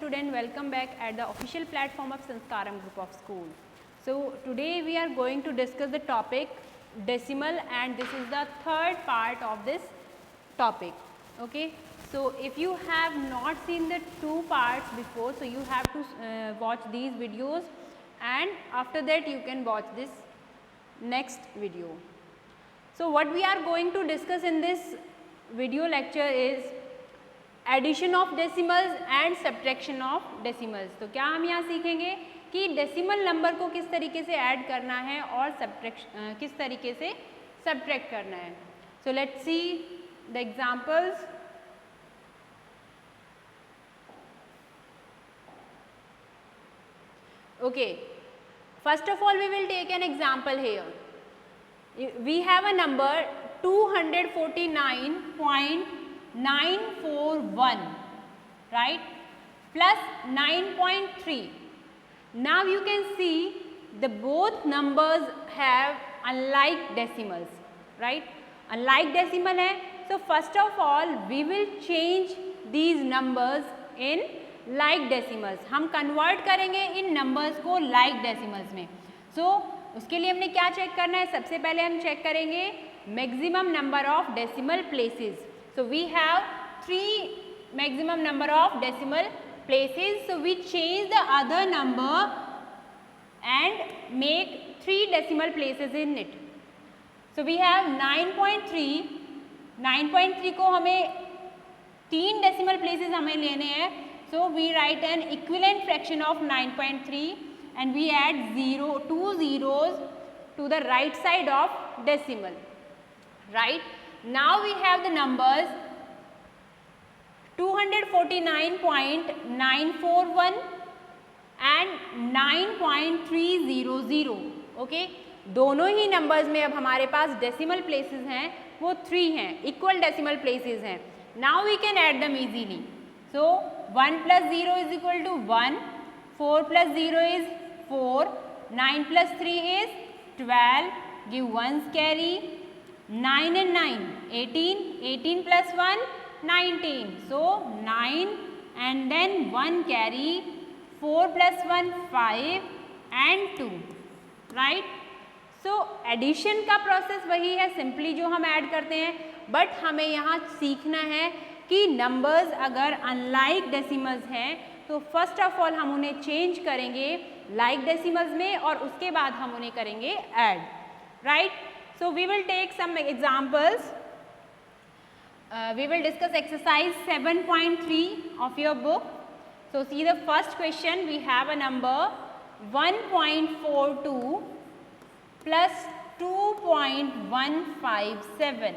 student, welcome back at the official platform of Sanskaram Group of School. So today we are going to discuss the topic decimal, and this is the third part of this topic. Okay, so if you have not seen the two parts before, so you have to watch these videos, and after that you can watch this next video. So what we are going to discuss in this video lecture is addition of decimals and subtraction of decimals. तो क्या हम यहाँ सीखेंगे कि decimal number को किस तरीके से ऐड करना है और किस तरीके से सब्ट्रैक्ट करना है. So let's see the examples. Okay, first of all we will take an example here. We have a number 249.941, right, plus 9.3. Now you can see the both numbers have unlike decimals, right? Unlike decimal है, so first of all we will change these numbers in like decimals. हम convert करेंगे इन numbers को like decimals में. So उसके लिए हमने क्या check करना है? सबसे पहले हम चेक करेंगे maximum number of decimal places. So we have 3 maximum number of decimal places. So we change the other number and make 3 decimal places in it. So we have 9.3. 9.3 को हमें 3 decimal places हमें लेने हैं. So we write an equivalent fraction of 9.3 and we add 2 zeros to the right side of decimal. Right? Now we have the numbers 249.941 and 9.300. Okay, दोनों ही numbers में अब हमारे पास decimal places हैं वो 3 हैं, इक्वल डेसिमल प्लेसेस हैं. Now we can add दम easily. So 1 + 0 = 1, 4 + 0 is 4, 9 + 3 is 12, give 1's carry, 9 and 9, 18, 18 + 1, 19. So 9 and then 1 carry, 4 + 1, 5 and 2, right? So addition का प्रोसेस वही है, सिंपली जो हम ऐड करते हैं, बट हमें यहाँ सीखना है कि नंबर्स अगर अनलाइक डेसिमल्स हैं तो फर्स्ट ऑफ ऑल हम उन्हें चेंज करेंगे लाइक डेसिमल्स में और उसके बाद हम उन्हें करेंगे add, right? So we will take some examples. We will discuss exercise 7.3 of your book. So see the first question. We have a number 1.42 plus 2.157.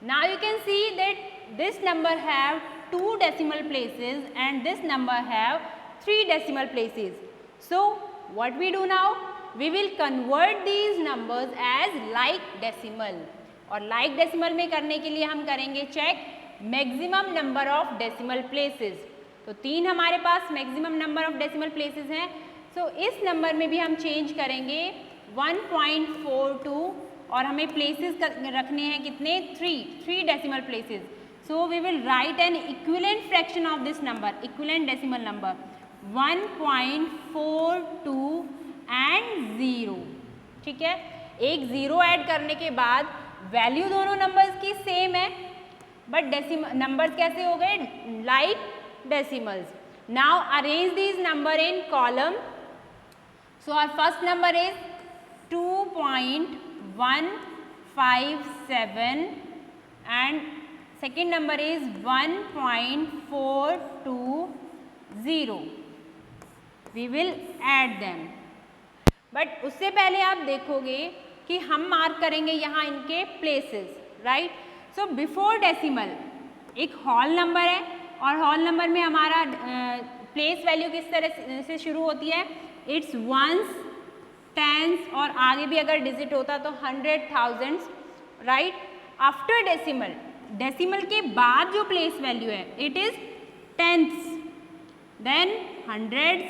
Now you can see that this number have 2 decimal places and this number have 3 decimal places. So what we do now? We will convert these numbers as like decimal. और like decimal में करने के लिए हम करेंगे check maximum number of decimal places. तो 3 हमारे पास maximum number of decimal places हैं. So इस नंबर में भी हम चेंज करेंगे 1.42 और हमें places रखने हैं कितने? 3 decimal places. So we will write an equivalent fraction of this number, equivalent decimal number 1.42 and 0. ठीक है, एक 0 ऐड करने के बाद वैल्यू दोनों नंबर्स की सेम है, बट डेसिमल नंबर्स कैसे हो गए? Like decimals. Now arrange these number in column. So our first number is 2.157 and second number is 1.420. We will add them. But उससे पहले आप देखोगे कि हम मार्क करेंगे यहाँ इनके places, right? So before decimal एक होल नंबर है और होल नंबर में हमारा प्लेस वैल्यू किस तरह से शुरू होती है? इट्स वंस, टेंस और आगे भी अगर डिजिट होता तो 100, thousands, right? After decimal, decimal के बाद जो प्लेस वैल्यू है it is tenths, then hundreds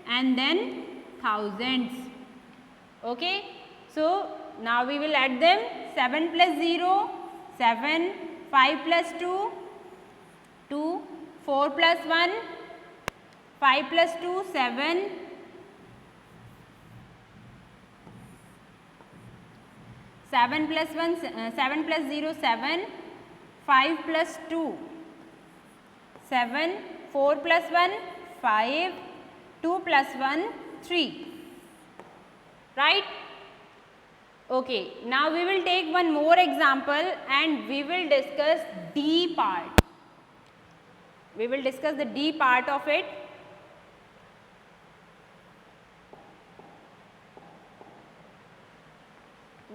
and then thousands. Okay, so now we will add them. 7 + 0, 7, 5 + 2, 2, 4 + 1, 5 plus 2 7, 7 plus 1 7 plus 0 7, 5 plus 2 7, 4 plus 1 5, 2 plus 1 3, right? Okay, now we will take one more example and we will discuss D part. We will discuss the D part of it.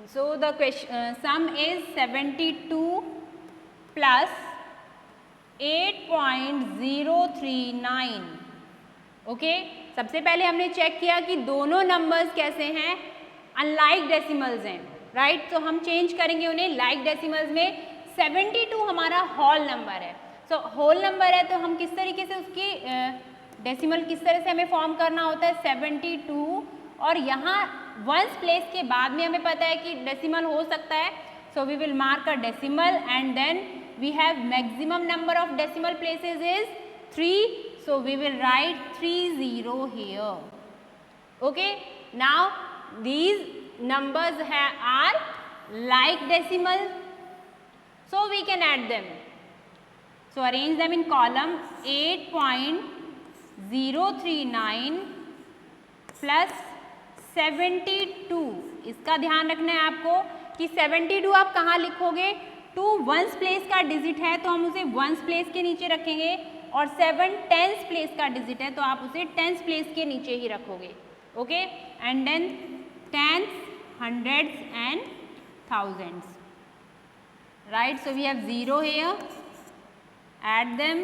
So the question sum is 72 plus 8.039. Okay, सबसे पहले हमने check किया कि दोनों numbers कैसे हैं, unlike decimals हैं, right? तो हम चेंज करेंगे उन्हें लाइक डेसिमल्स में। 72 हमारा होल नंबर है, सो होल नंबर है तो हम किस तरीके से उसकी डेसिमल किस तरह से हमें फॉर्म करना होता है 72, और यहाँ वंस प्लेस के बाद में हमें पता है कि डेसिमल हो सकता है, so we will mark a decimal and then we have maximum number of decimal places is 3, so we will write 30 here. Okay, now these numbers are like decimal, so we can add them. So arrange them in column 8.039 plus 72. इसका ध्यान रखना है आपको कि 72 आप कहाँ लिखोगे, 2 ones place का डिजिट है तो हम उसे वंस प्लेस के नीचे रखेंगे, और 7 टेंस प्लेस का डिजिट है तो आप उसे टेंस प्लेस के नीचे ही रखोगे. Okay, and then tens, hundreds and thousands, right? So we have 0 here, add them.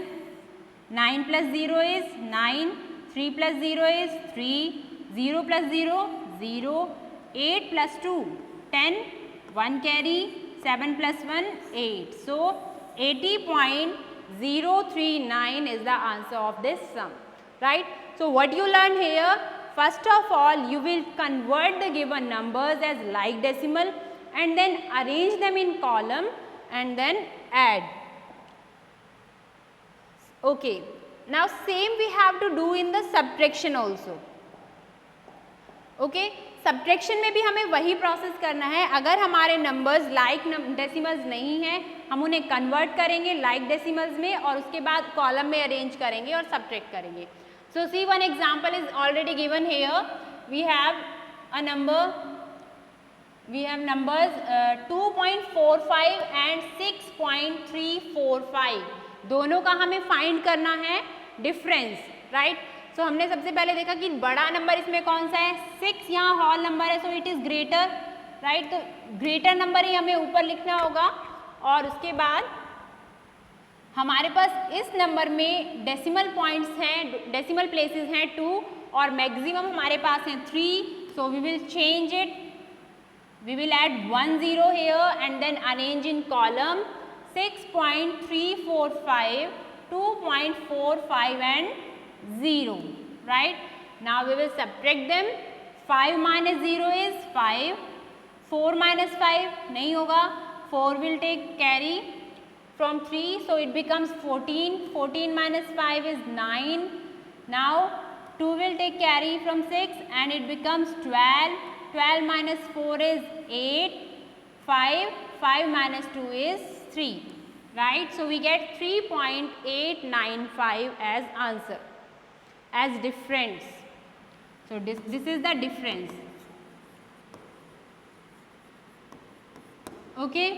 9 plus 0 is 9, 3 plus 0 is 3, 0 plus 0 0, 8 plus 2 10, 1 carry, 7 plus 1 8. So 80.039 is the answer of this sum, right? So what you learn here, first of all you will convert the given numbers as like decimal and then arrange them in column and then add. Okay, now same we have to do in the subtraction also. Okay, subtraction में भी हमें वही process करना है. अगर हमारे numbers like decimals नहीं हैं, हम उन्हें कन्वर्ट करेंगे लाइक डेसिमल्स में और उसके बाद कॉलम में अरेंज करेंगे और सब्ट्रैक्ट करेंगे. So see one example is already given here. We have a number, we have numbers 2.45 and 6.345. दोनों का हमें फाइंड करना है डिफरेंस, राइट? सो हमने सबसे पहले देखा कि बड़ा नंबर इसमें कौन सा है, 6 यहाँ होल नंबर है, so it is greater, right? तो ग्रेटर नंबर ही हमें ऊपर लिखना होगा. और उसके बाद हमारे पास इस नंबर में डेसिमल पॉइंट्स हैं, डेसिमल प्लेसेस हैं 2 और मैक्सिमम हमारे पास हैं 3. So we will change it. We will add 1 0 here and then arrange in column 6.345, 2.45 and 0, right? Now we will subtract them. 5 minus 0 is 5, 4 minus 5 नहीं होगा, 4 will take carry from 3, so it becomes 14, 14 minus 5 is 9, now 2 will take carry from 6 and it becomes 12, 12 minus 4 is 8, 5, 5 minus 2 is 3, right? So we get 3.895 as answer, as difference. So this is the difference. Okay?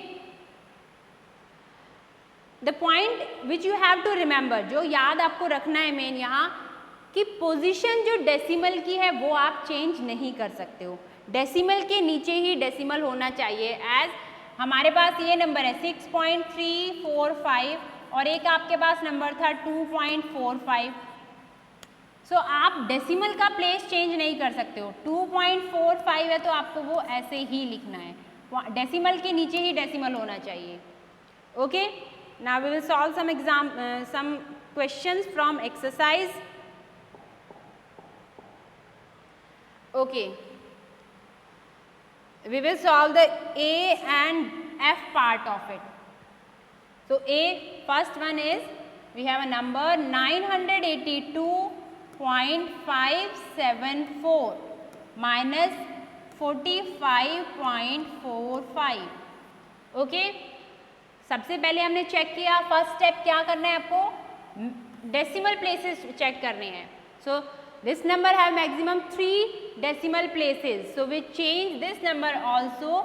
The point which you have to remember, जो याद आपको रखना है main यहाँ, कि position जो decimal की है वो आप चेंज नहीं कर सकते हो. डेसिमल के नीचे ही डेसिमल होना चाहिए. एज हमारे पास ये नंबर है 6.345 और एक आपके पास नंबर था 2.45. सो आप डेसिमल का प्लेस चेंज नहीं कर सकते हो. 2.45 है तो आपको वो ऐसे ही लिखना है, डेसिमल के नीचे ही डेसिमल होना चाहिए. Okay, now we will solve some questions from exercise. Okay, we will solve the A and F part of it. So A, first one is we have a number 982 45.74 minus 45.45. Okay, सबसे पहले हमने check किया. First step क्या करना है आपको, decimal places check करने हैं. So this number have maximum 3 decimal places, so we change this number also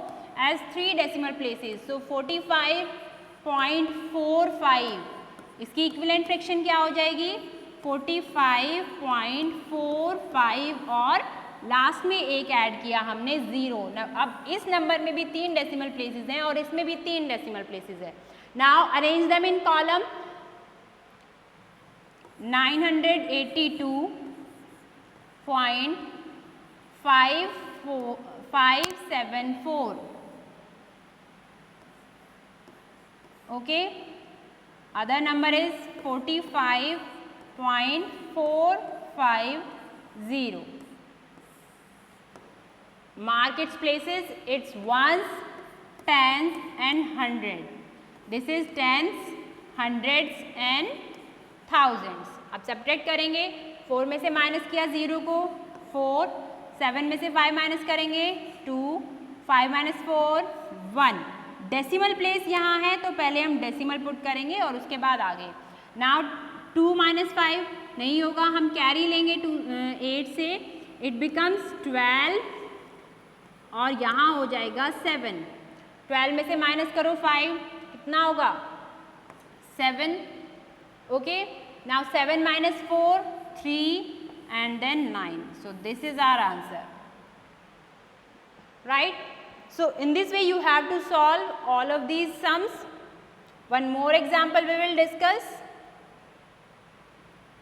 as 3 decimal places. So 45.45, इसकी इक्विवेलेंट फ्रैक्शन क्या हो जाएगी, 45.45 और लास्ट में एक ऐड किया हमने 0. अब इस नंबर में भी 3 डेसिमल प्लेसेस हैं और इसमें भी 3 डेसिमल प्लेसेस है. Now arrange them in column. 982.574. Okay, other number is 45.450. Mark its places, it's ones, tens and hundred. This is tens, hundreds and thousands. अब सब्ट्रैक्ट करेंगे, 4 में से माइनस किया 0 को 4, 7 में से 5 माइनस करेंगे 2, 5 माइनस 4 1. डेसिमल प्लेस यहाँ है तो पहले हम डेसिमल पुट करेंगे और उसके बाद आगे. नाउ 2 माइनस 5 नहीं होगा, हम कैरी लेंगे 8 से, इट बिकम्स 12 और यहाँ हो जाएगा 7. 12 में से माइनस करो 5, कितना होगा 7. Okay, now 7 minus 4 3 and then 9. So this is our answer, right? So in this way you have to solve all of these sums. One more example we will discuss,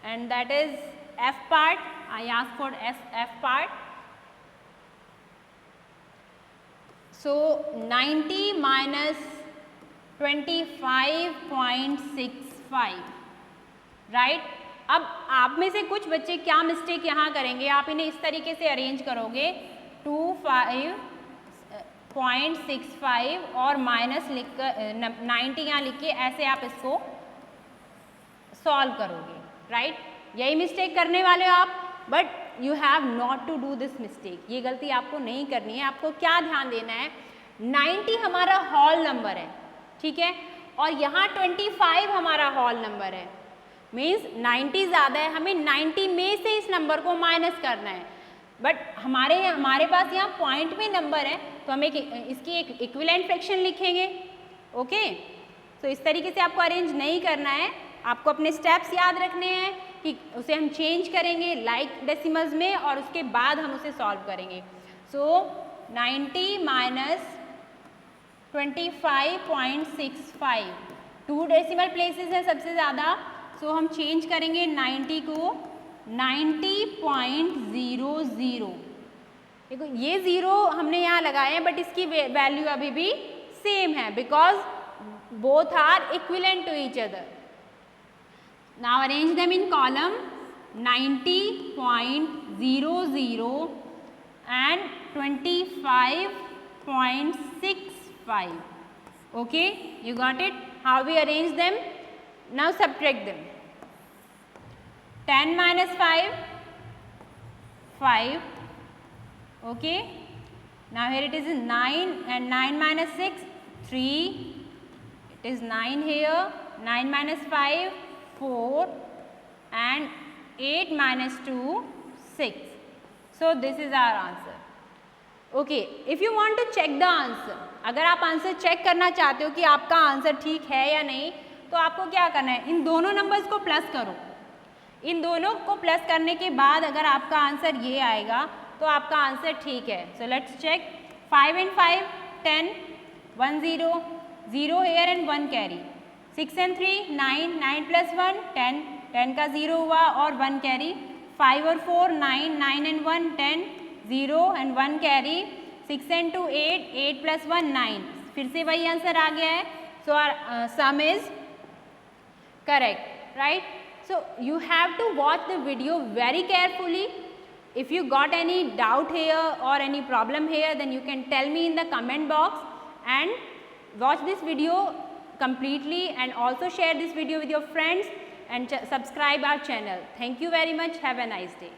and that is F part. I asked for F part. So 90 minus 25.65, right? अब आप में से कुछ बच्चे क्या mistake यहाँ करेंगे, आप इन्हें इस तरीके से अरेंज करोगे 25.65 और माइनस लिख कर 90 यहाँ लिख के ऐसे आप इसको सॉल्व करोगे, राइट? यही मिस्टेक करने वाले हो आप, but you have not to do this mistake. ये गलती आपको नहीं करनी है. आपको क्या ध्यान देना है, 90 हमारा होल नंबर है, ठीक है, और यहाँ 25 हमारा होल नंबर है. मीन्स 90 ज़्यादा है, हमें 90 में से इस नंबर को माइनस करना है. बट हमारे पास यहाँ पॉइंट में नंबर है तो हम इसकी एक इक्विवेलेंट फ्रैक्शन लिखेंगे. ओके, तो इस तरीके से आपको अरेंज नहीं करना है. आपको अपने स्टेप्स याद रखने हैं कि उसे हम चेंज करेंगे लाइक डेसिमल्स में और उसके बाद हम उसे सॉल्व करेंगे. सो 90 माइनस 25.65, 2 डेसिमल प्लेसेस है सबसे ज़्यादा. सो हम चेंज करेंगे 90 को 90.00. देखो ये 0 हमने यहाँ लगाए हैं बट इसकी वैल्यू अभी भी सेम है because both are equivalent to each other. Now arrange them in column 90.00 and 25.65. Okay, you got it? How we arrange them? Now subtract them. 10 minus 5, 5. Okay. Now here it is 9 and 9 minus 6, 3. It is 9 here. 9 minus 5, 4 and 8 minus 2, 6. So this is our answer. Okay, if you want to check the answer, अगर आप answer check करना चाहते हो कि आपका answer ठीक है या नहीं, तो आपको क्या करना है, इन दोनों नंबर्स को प्लस करो. इन दोनों को प्लस करने के बाद अगर आपका आंसर ये आएगा तो आपका आंसर ठीक है. So let's check. 5 and 5, 10, 1 0, 0 here and 1 carry. 6 and 3, 9, 9 plus 1, 10, 10 का 0 हुआ और 1 कैरी. 5 और 4, 9, 9 and 1, 10, 0 and 1 carry. 6 and 2, 8, 8 plus 1, 9. फिर से वही आंसर आ गया है. So our sum is correct, right? So you have to watch the video very carefully. If you got any doubt here or any problem here, then you can tell me in the comment box and watch this video completely and also share this video with your friends and subscribe our channel. Thank you very much. Have a nice day.